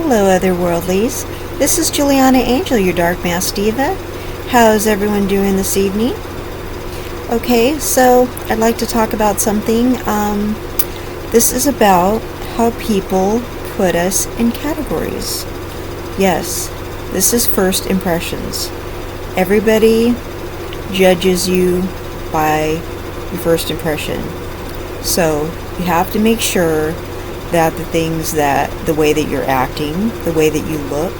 Hello, Otherworldlies. This is Juliana Angel, your Dark Mask Diva. How's everyone doing this evening? Okay, so I'd like to talk about something. This is about how people put us in categories. Yes, this is first impressions. Everybody judges you by your first impression. So you have to make sure that the way that you're acting, the way that you look,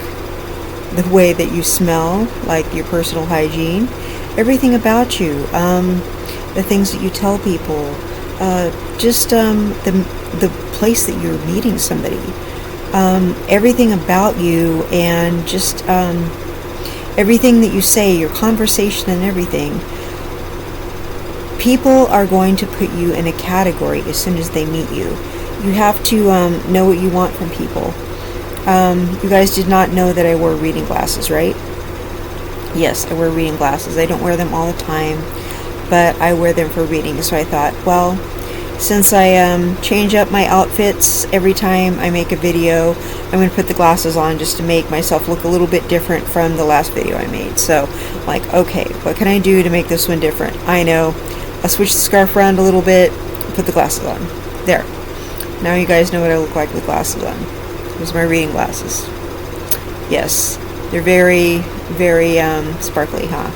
the way that you smell, like your personal hygiene, everything about you, the things that you tell people, the place that you're meeting somebody, everything about you, and just everything that you say, your conversation and everything. People are going to put you in a category as soon as they meet you. You have to know what you want from people. You guys did not know that I wore reading glasses, right? Yes, I wear reading glasses. I don't wear them all the time, but I wear them for reading. So I thought, well, since I change up my outfits every time I make a video, I'm going to put the glasses on just to make myself look a little bit different from the last video I made. So I'm like, okay, what can I do to make this one different? I know. I'll switch the scarf around a little bit, put the glasses on. There. Now you guys know what I look like with glasses on. Those are my reading glasses. Yes, they're very, very sparkly, huh?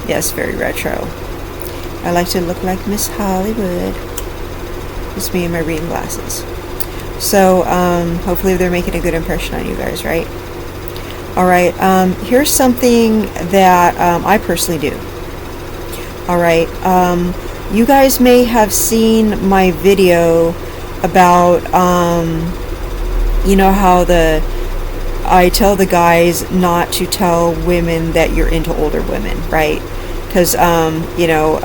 Yes, very retro. I like to look like Miss Hollywood. It's me and my reading glasses. So hopefully they're making a good impression on you guys, right? Alright, here's something that I personally do. Alright, you guys may have seen my video about, you know how I tell the guys not to tell women that you're into older women, right? Because, you know,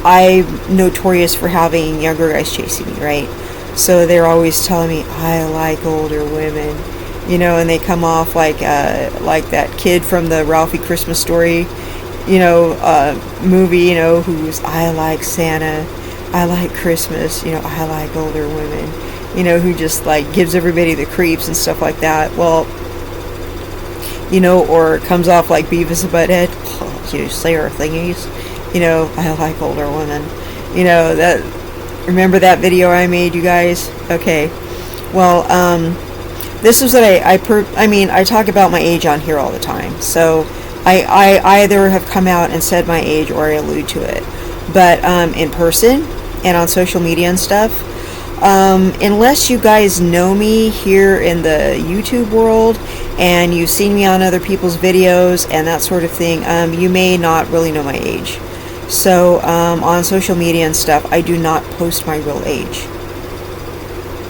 I'm notorious for having younger guys chasing me, right? So they're always telling me, I like older women, you know, and they come off like that kid from the Ralphie Christmas Story, you know, movie, you know, who's, I like Santa, I like Christmas, you know, I like older women, you know, who just like gives everybody the creeps and stuff like that. Well, you know, or comes off like Beavis and Butthead, oh, you Slayer thingies, you know, I like older women, you know, that, remember that video I made, you guys? Okay, well, this is what I talk about my age on here all the time, so I either have come out and said my age or I allude to it. But in person and on social media and stuff, unless you guys know me here in the YouTube world and you've seen me on other people's videos and that sort of thing, you may not really know my age. So on social media and stuff, I do not post my real age.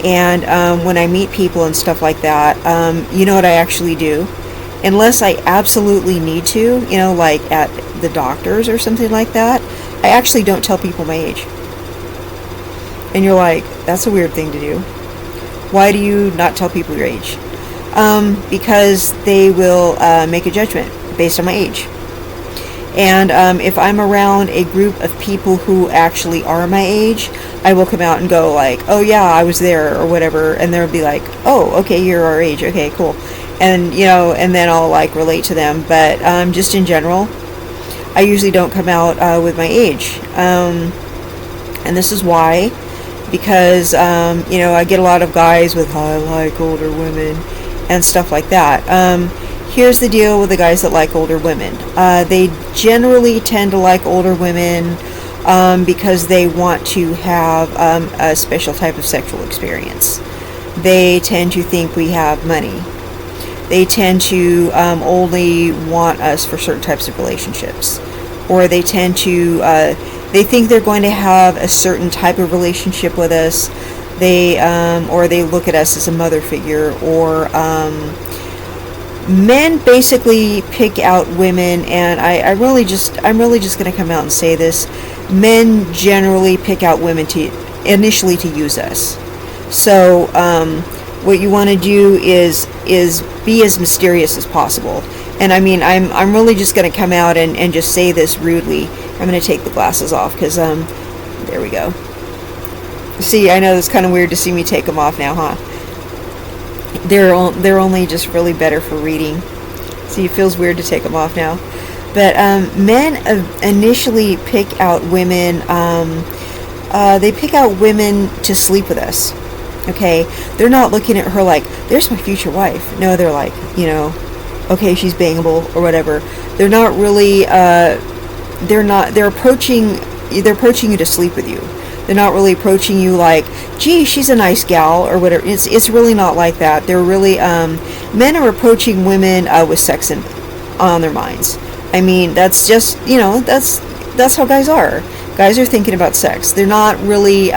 And when I meet people and stuff like that, you know what I actually do? Unless I absolutely need to, you know, like at the doctor's or something like that, I actually don't tell people my age. And you're like, that's a weird thing to do. Why do you not tell people your age? Because they will make a judgment based on my age. And if I'm around a group of people who actually are my age, I will come out and go like, oh yeah, I was there or whatever, and they'll be like, oh, okay, you're our age, okay, cool. And, you know, and then I'll like relate to them. But just in general, I usually don't come out with my age. And this is why, because, you know, I get a lot of guys with, I like older women and stuff like that. Here's the deal with the guys that like older women. They generally tend to like older women because they want to have a special type of sexual experience. They tend to think we have money. They tend to only want us for certain types of relationships. Or they tend to, they think they're going to have a certain type of relationship with us. Or they look at us as a mother figure. Or men basically pick out women, and I'm really just going to come out and say this. Men generally pick out women initially to use us. So, what you want to do is be as mysterious as possible. And I mean, I'm really just going to come out and just say this rudely. I'm going to take the glasses off because there we go. See, I know it's kind of weird to see me take them off now, huh? They're only just really better for reading. See, it feels weird to take them off now. But men initially pick out women. They pick out women to sleep with us. Okay, they're not looking at her like, there's my future wife. No, they're like, okay, she's bangable or whatever. They're not really. They're approaching you to sleep with you. They're not really approaching you like, gee, she's a nice gal or whatever. It's really not like that. They're really men are approaching women with sex on their minds. I mean, that's just that's how guys are. Guys are thinking about sex. They're not really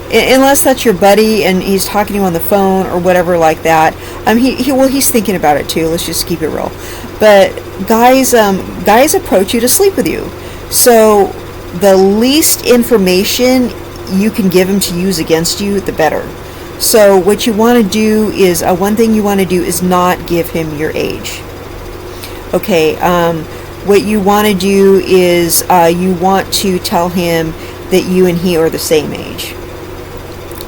unless that's your buddy and he's talking to you on the phone or whatever like that. He's thinking about it too. Let's just keep it real. But guys approach you to sleep with you. So the least information you can give him to use against you, the better. So what you want to do is, one thing you want to do is not give him your age. Okay, what you want to do is you want to tell him that you and he are the same age.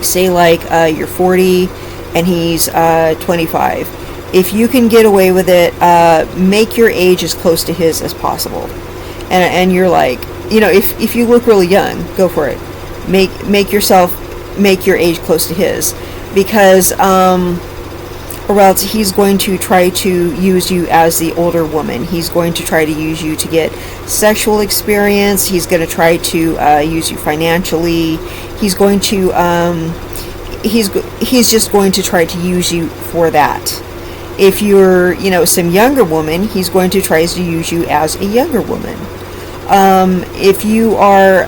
Say like you're 40 and he's 25. If you can get away with it, make your age as close to his as possible. And you're like, if you look really young, go for it. Make your age close to his, because or else he's going to try to use you as the older woman. He's going to try to use you to get sexual experience. He's going to try to use you financially. He's going to he's just going to try to use you for that. If you're some younger woman, he's going to try to use you as a younger woman. If you are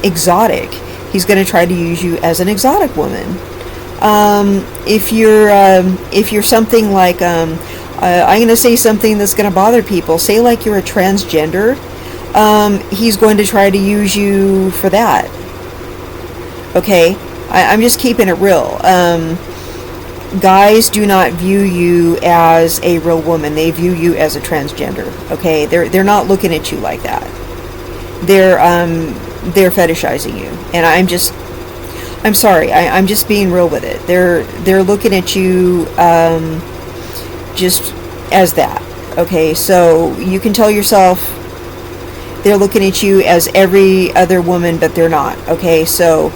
exotic, he's going to try to use you as an exotic woman. If you're something like, I'm going to say something that's going to bother people. Say like you're a transgender, he's going to try to use you for that. Okay, I'm just keeping it real. Guys do not view you as a real woman. They view you as a transgender. Okay, they're not looking at you like that. They're fetishizing you, and I'm sorry. I'm just being real with it. They're looking at you just as that. Okay, so you can tell yourself they're looking at you as every other woman, but they're not. Okay, so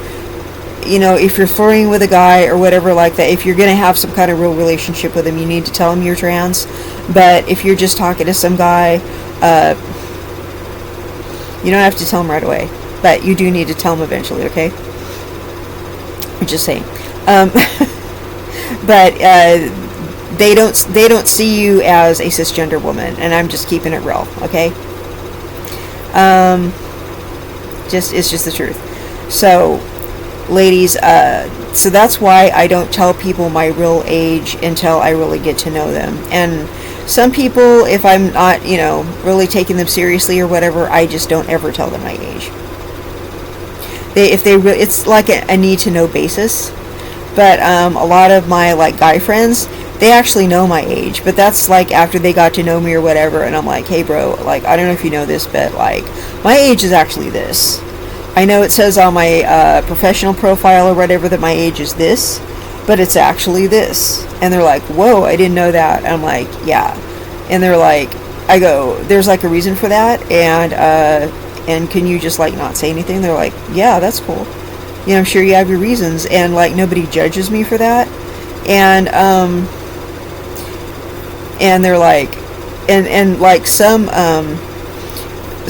if you're flirting with a guy or whatever like that, if you're going to have some kind of real relationship with him, you need to tell him you're trans. But if you're just talking to some guy, you don't have to tell him right away, but you do need to tell him eventually. Okay, I'm just saying. But they don't see you as a cisgender woman, and I'm just keeping it real. Okay, it's just the truth. So ladies, so that's why I don't tell people my real age until I really get to know them. And some people, if I'm not, really taking them seriously or whatever, I just don't ever tell them my age. It's like a need to know basis. But a lot of my guy friends, they actually know my age, but that's after they got to know me or whatever, and I'm like, hey bro, I don't know if you know this, but my age is actually this. I know it says on my professional profile or whatever that my age is this, but it's actually this. And they're like, whoa, I didn't know that. And I'm like, yeah. And they're like, I go, there's a reason for that, and can you just not say anything? They're like, yeah, that's cool. I'm sure you have your reasons, and nobody judges me for that. And they're like, and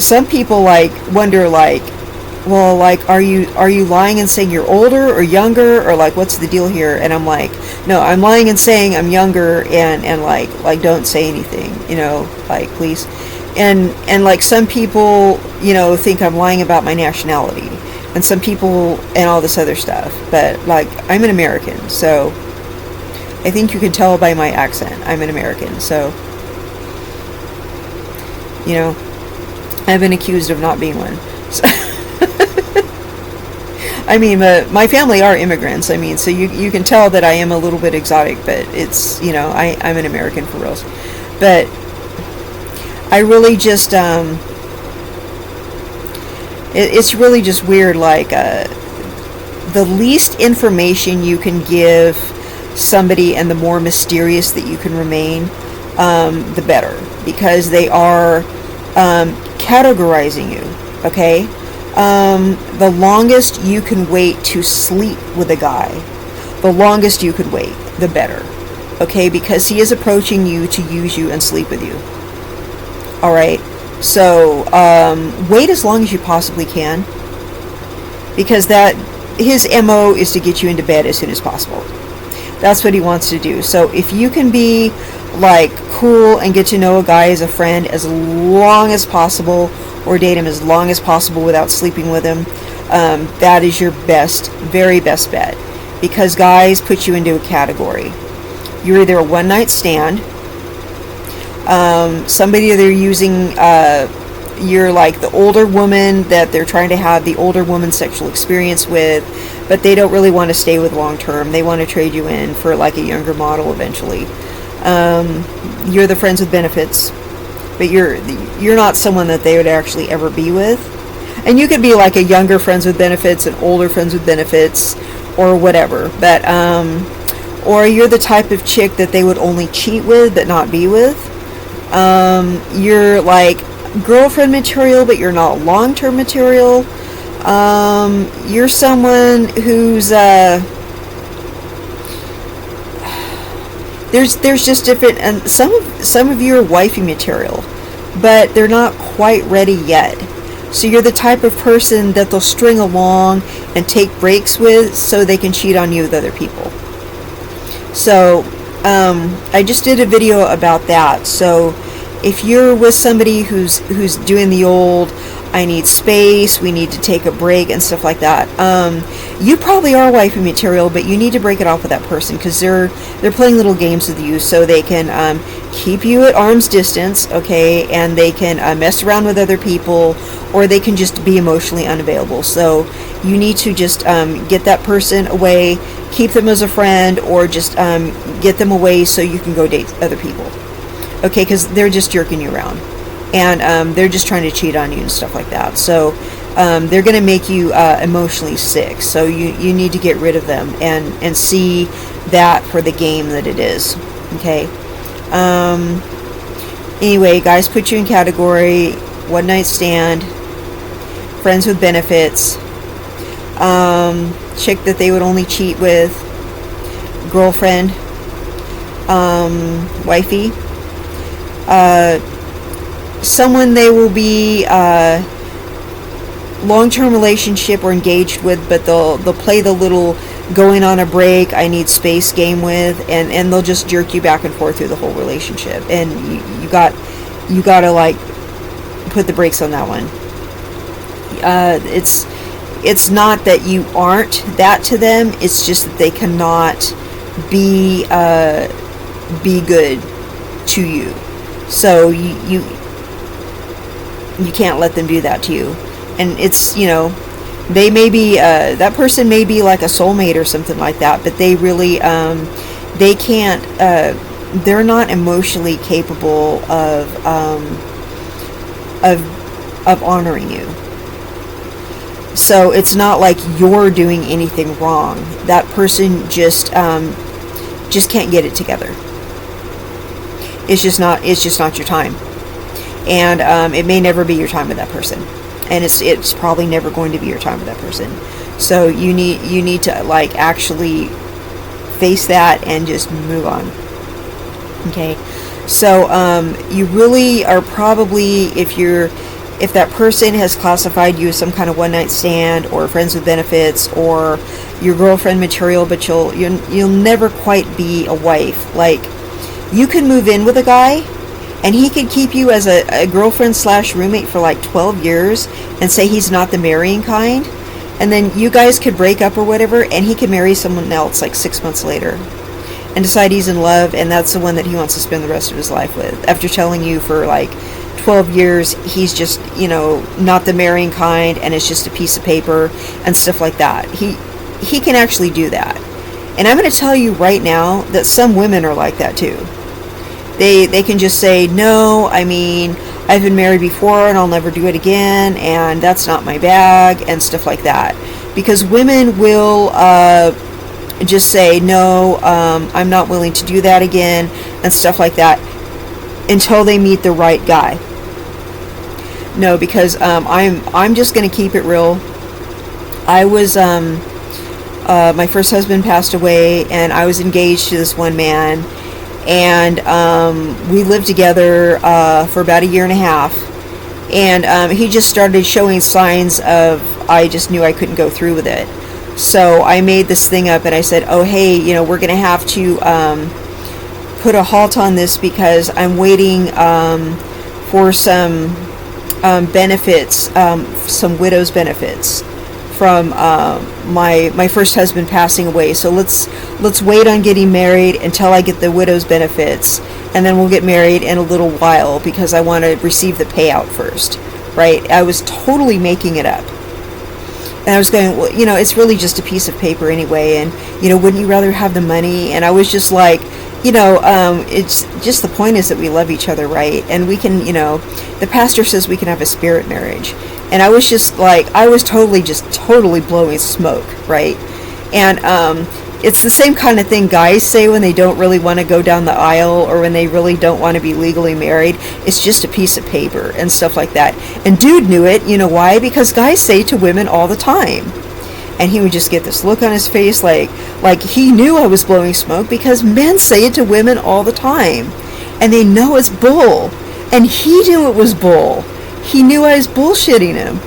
some people wonder well, are you lying and saying you're older or younger, or what's the deal here? And I'm like, no, I'm lying and saying I'm younger, and don't say anything, please. And some people, think I'm lying about my nationality, and some people and all this other stuff. But I'm an American, so I think you can tell by my accent I'm an American. So I've been accused of not being one. So I mean, my family are immigrants. I mean, so you can tell that I am a little bit exotic, but it's, I'm an American for reals. But I really just, it's really just weird, the least information you can give somebody and the more mysterious that you can remain, the better, because they are categorizing you, okay? The longest you can wait to sleep with a guy, the longest you could wait, the better, okay? Because he is approaching you to use you and sleep with you. All right, so wait as long as you possibly can, because his MO is to get you into bed as soon as possible. That's what he wants to do. So if you can be like cool and get to know a guy as a friend as long as possible, or date him as long as possible without sleeping with him, that is your very best bet, because guys put you into a category. You're either a one-night stand, somebody they're using, you're like the older woman that they're trying to have the older woman sexual experience with, but they don't really want to stay with long term. They want to trade you in for like a younger model eventually. You're the friends with benefits, but you're not someone that they would actually ever be with. And you could be like a younger friends with benefits, an older friends with benefits, or whatever. But or you're the type of chick that they would only cheat with but not be with. You're like girlfriend material, but you're not long-term material. You're someone who's there's just different, and some of you are wifey material, but they're not quite ready yet. So you're the type of person that they'll string along and take breaks with so they can cheat on you with other people. So I just did a video about that. So if you're with somebody who's doing the old, I need space, we need to take a break and stuff like that, you probably are wifey material, but you need to break it off with that person, because they're playing little games with you so they can keep you at arm's distance, okay, and they can mess around with other people, or they can just be emotionally unavailable. So you need to just get that person away, keep them as a friend, or just get them away so you can go date other people. Okay, because they're just jerking you around, and they're just trying to cheat on you and stuff like that. So they're going to make you emotionally sick. So you need to get rid of them and see that for the game that it is. Okay. Anyway, guys, put you in category one night stand, friends with benefits, chick that they would only cheat with, girlfriend, wifey. Someone they will be long-term relationship or engaged with, but they'll play the little going on a break, I need space game with, and they'll just jerk you back and forth through the whole relationship, and you gotta like put the brakes on that one. It's not that you aren't that to them, it's just that they cannot be good to you. So you can't let them do that to you. And it's, they may be, that person may be like a soulmate or something like that, but they really, they can't, they're not emotionally capable of honoring you. So it's not like you're doing anything wrong. That person just can't get it together. It's just not your time, and it may never be your time with that person, and it's probably never going to be your time with that person. So you need to like actually face that and just move on. Okay, so you really are probably, if that person has classified you as some kind of one night stand or friends with benefits or your girlfriend material, but you'll never quite be a wife. Like, you can move in with a guy and he can keep you as a girlfriend / roommate for like 12 years and say he's not the marrying kind, and then you guys could break up or whatever, and he can marry someone else like 6 months later and decide he's in love, and that's the one that he wants to spend the rest of his life with, after telling you for like 12 years he's just, not the marrying kind, and it's just a piece of paper and stuff like that. He can actually do that. And I'm going to tell you right now that some women are like that too. They can just say, no, I mean, I've been married before and I'll never do it again, and that's not my bag, and stuff like that. Because women will just say, no, I'm not willing to do that again, and stuff like that, until they meet the right guy. No, because I'm just going to keep it real. I was my first husband passed away, and I was engaged to this one man, and we lived together for about a year and a half, and he just started showing signs of, I just knew I couldn't go through with it. So I made this thing up, and I said, oh hey, we're going to have to put a halt on this, because I'm waiting for some benefits, some widow's benefits from my first husband passing away. So let's wait on getting married until I get the widow's benefits, and then we'll get married in a little while, because I want to receive the payout first, right? I was totally making it up. And I was going, well, it's really just a piece of paper anyway, and wouldn't you rather have the money? And I was just like, it's just, the point is that we love each other, right? And we can, the pastor says we can have a spirit marriage. And I was just like, I was totally blowing smoke, right? And it's the same kind of thing guys say when they don't really want to go down the aisle, or when they really don't want to be legally married. It's just a piece of paper and stuff like that. And dude knew it. You know why? Because guys say to women all the time. And he would just get this look on his face like he knew I was blowing smoke, because men say it to women all the time. And they know it's bull. And he knew it was bull. He knew I was bullshitting him.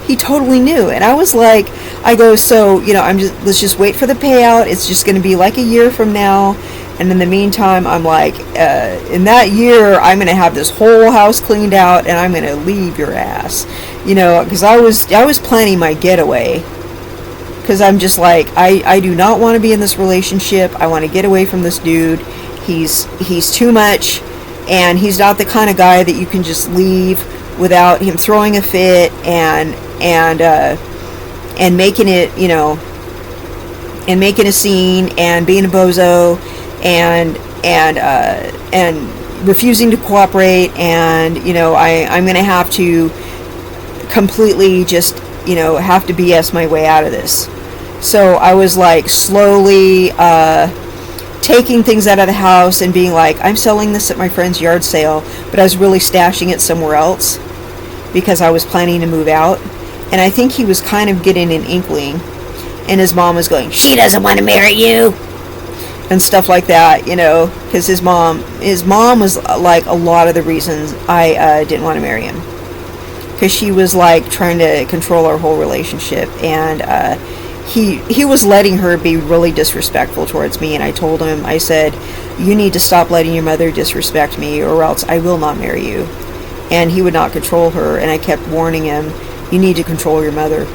He totally knew. And I was like, I go, so, let's just wait for the payout. It's just going to be like a year from now. And in the meantime, I'm like, in that year, I'm going to have this whole house cleaned out, and I'm going to leave your ass. Because I was planning my getaway. Because I'm just like, I do not want to be in this relationship. I want to get away from this dude. He's too much, and he's not the kind of guy that you can just leave without him throwing a fit and making it, and making a scene and being a bozo and refusing to cooperate, and I'm gonna have to completely just have to BS my way out of this. So I was like slowly taking things out of the house and being like, I'm selling this at my friend's yard sale, but I was really stashing it somewhere else because I was planning to move out. And I think he was kind of getting an inkling, and his mom was going, she doesn't want to marry you, and stuff like that, because his mom was like a lot of the reasons I didn't want to marry him, because she was like trying to control our whole relationship, and he was letting her be really disrespectful towards me. And I told him, I said, you need to stop letting your mother disrespect me, or else I will not marry you. And he would not control her, and I kept warning him, you need to control your mother,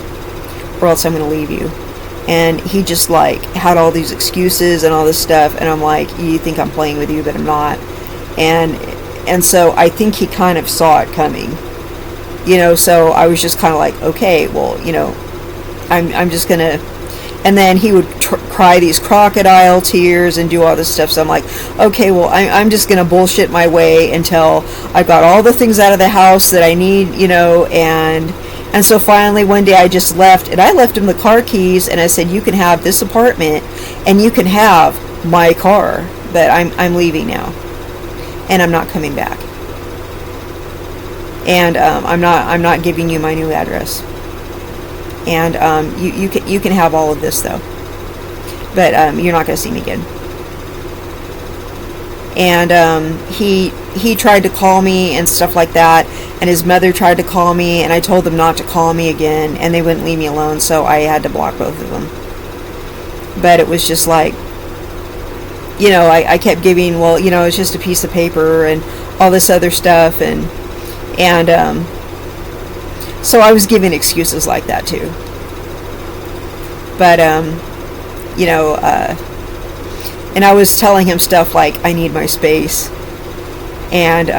or else I'm going to leave you. And he just like had all these excuses and all this stuff, and I'm like, you think I'm playing with you, but I'm not. And so I think he kind of saw it coming, so I was just kind of like, okay, well, I'm just gonna. And then he would cry these crocodile tears and do all this stuff. So I'm like, okay, well, I'm just gonna bullshit my way until I got all the things out of the house that I need, and so finally one day I just left, and I left him the car keys, and I said, you can have this apartment, and you can have my car, but I'm leaving now, and I'm not coming back, and I'm not giving you my new address. And you can have all of this though, but you're not going to see me again. And he tried to call me and stuff like that, and his mother tried to call me, and I told them not to call me again, and they wouldn't leave me alone, so I had to block both of them. But it was just like, I kept giving, it's just a piece of paper and all this other stuff, and so I was giving excuses like that too. But, and I was telling him stuff like, I need my space. And,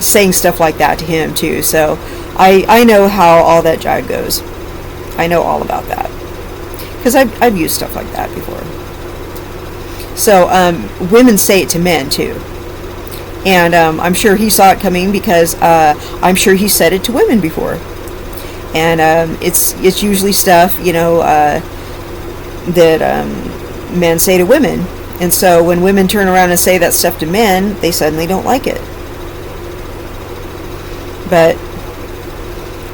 saying stuff like that to him too. So I know how all that jive goes. I know all about that. Because I've used stuff like that before. So, women say it to men too. And I'm sure he saw it coming, because I'm sure he said it to women before. And it's usually stuff, that men say to women. And so when women turn around and say that stuff to men, they suddenly don't like it. But,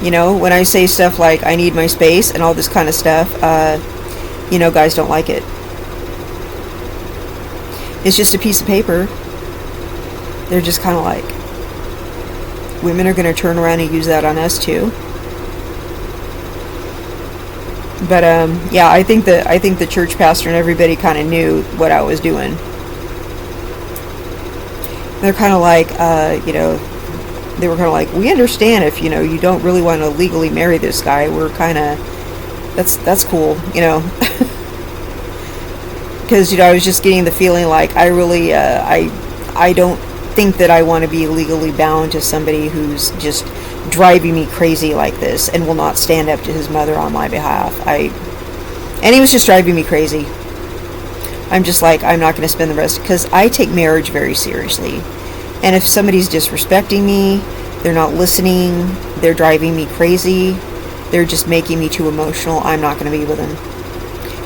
when I say stuff like, I need my space and all this kind of stuff, guys don't like it. It's just a piece of paper. They're just kind of like, women are going to turn around and use that on us too. But I think the church pastor and everybody kind of knew what I was doing. They're kind of like, they were kind of like, we understand if you don't really want to legally marry this guy. We're kind of, that's cool, because I was just getting the feeling like I really I don't think that I want to be legally bound to somebody who's just driving me crazy like this and will not stand up to his mother on my behalf. And he was just driving me crazy. I'm just like, I'm not going to spend the rest, because I take marriage very seriously. And if somebody's disrespecting me, they're not listening, they're driving me crazy, they're just making me too emotional, I'm not going to be with them.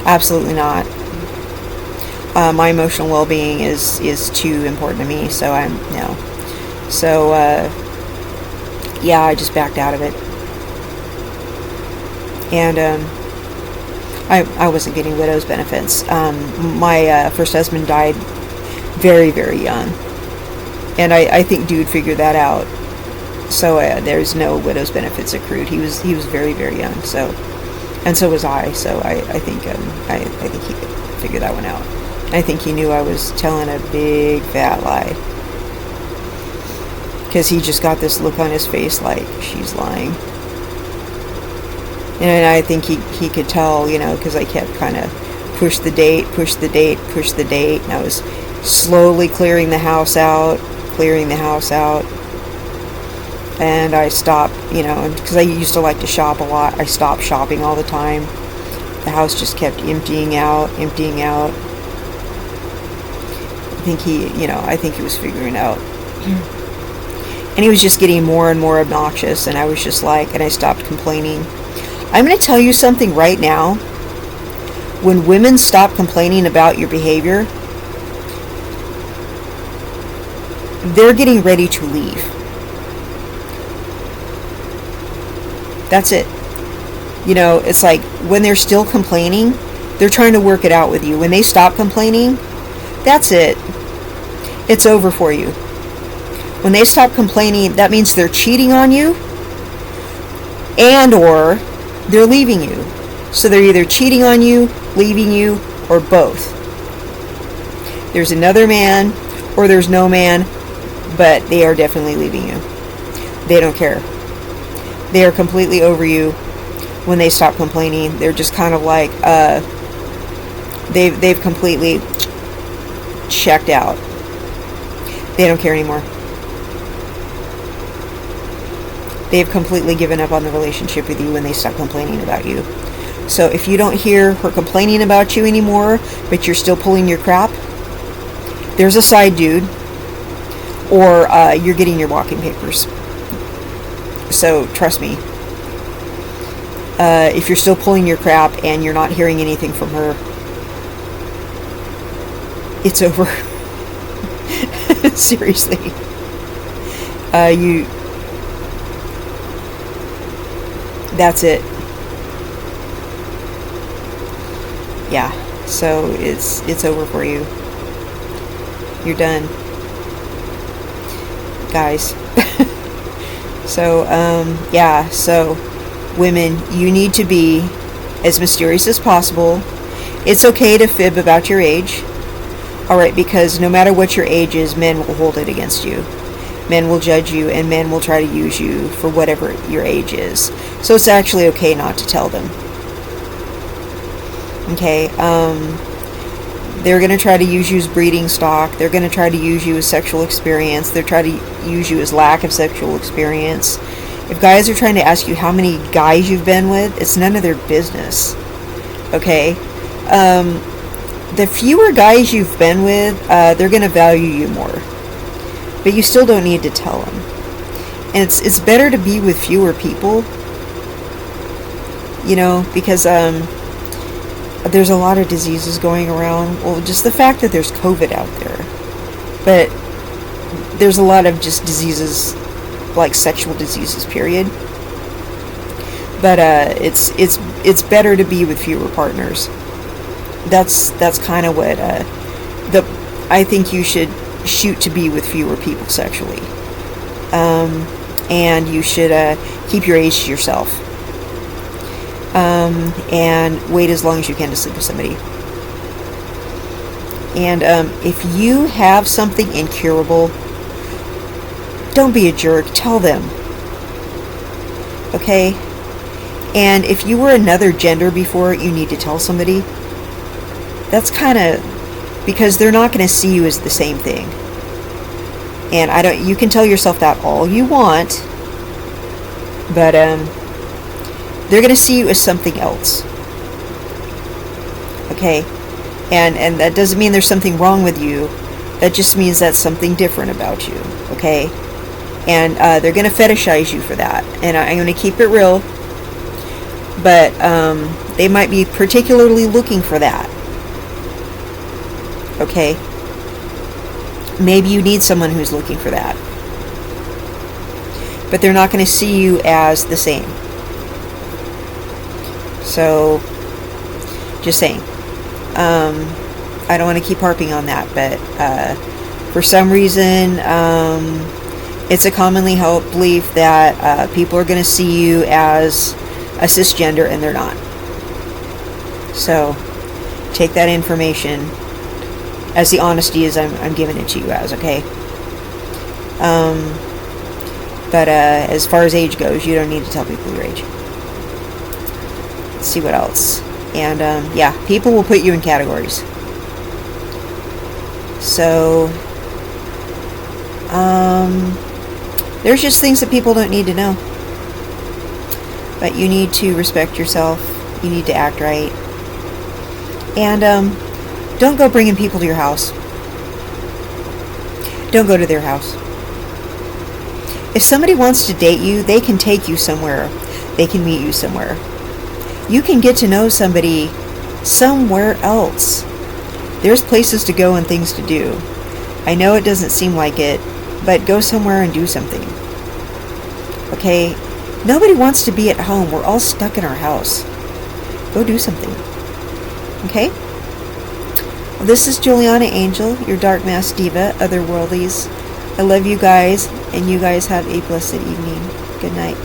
Absolutely not. My emotional well-being is too important to me, so no. So, I just backed out of it. And I wasn't getting widow's benefits. My first husband died very, very young. And I think dude figured that out. So there's no widow's benefits accrued. He was very, very young. So, and so was I. So I think he could figure that one out. I think he knew I was telling a big fat lie, because he just got this look on his face like, she's lying. And I think he could tell, because I kept kind of push the date, and I was slowly clearing the house out. And I stopped, because I used to like to shop a lot, I stopped shopping all the time. The house just kept emptying out. I think he was figuring out. And he was just getting more and more obnoxious, and I was just like, and I stopped complaining. I'm going to tell you something right now. When women stop complaining about your behavior, they're getting ready to leave. That's it. It's like, when they're still complaining, they're trying to work it out with you. When they stop complaining, that's it. It's over for you. When they stop complaining, that means they're cheating on you, and or they're leaving you. So they're either cheating on you, leaving you, or both. There's another man, or there's no man, but they are definitely leaving you. They don't care. They are completely over you when they stop complaining. They're just kind of like, they've completely checked out. They don't care anymore. They've completely given up on the relationship with you when they stop complaining about you. So if you don't hear her complaining about you anymore, but you're still pulling your crap, there's a side dude, or you're getting your walking papers. So trust me, if you're still pulling your crap and you're not hearing anything from her, it's over. Seriously. That's it. Yeah. So it's over for you. You're done, guys. So so women, you need to be as mysterious as possible. It's okay to fib about your age. Alright, because no matter what your age is, men will hold it against you. Men will judge you, and men will try to use you for whatever your age is. So it's actually okay not to tell them. Okay, they're going to try to use you as breeding stock. They're going to try to use you as sexual experience. They're trying to use you as lack of sexual experience. If guys are trying to ask you how many guys you've been with, it's none of their business. Okay? The fewer guys you've been with, they're going to value you more. But you still don't need to tell them. And it's better to be with fewer people because there's a lot of diseases going around. Well, just the fact that there's COVID out there, but there's a lot of just diseases, like sexual diseases, period. But it's better to be with fewer partners. That's kind of what I think you should shoot to be with fewer people sexually. And you should keep your age to yourself. And wait as long as you can to sleep with somebody. And if you have something incurable, don't be a jerk. Tell them. Okay? And if you were another gender before, you need to tell somebody. That's kind of because they're not going to see you as the same thing. And you can tell yourself that all you want, but they're going to see you as something else. Okay? And that doesn't mean there's something wrong with you. That just means that's something different about you. Okay? And they're going to fetishize you for that. And I'm going to keep it real. But they might be particularly looking for that. Okay? Maybe you need someone who's looking for that. But they're not going to see you as the same. So, just saying. I don't want to keep harping on that, but for some reason, it's a commonly held belief that people are going to see you as a cisgender, and they're not. So, take that information as the honesty as I'm giving it to you as, okay? But as far as age goes, you don't need to tell people your age. Let's see what else. And yeah, people will put you in categories. So there's just things that people don't need to know. But you need to respect yourself. You need to act right. And don't go bringing people to your house. Don't go to their house. If somebody wants to date you, they can take you somewhere. They can meet you somewhere. You can get to know somebody somewhere else. There's places to go and things to do. I know it doesn't seem like it, but go somewhere and do something. Okay? Nobody wants to be at home. We're all stuck in our house. Go do something. Okay? Well, this is Juliana Angel, your Dark Mask Diva, Otherworldlies. I love you guys, and you guys have a blessed evening. Good night.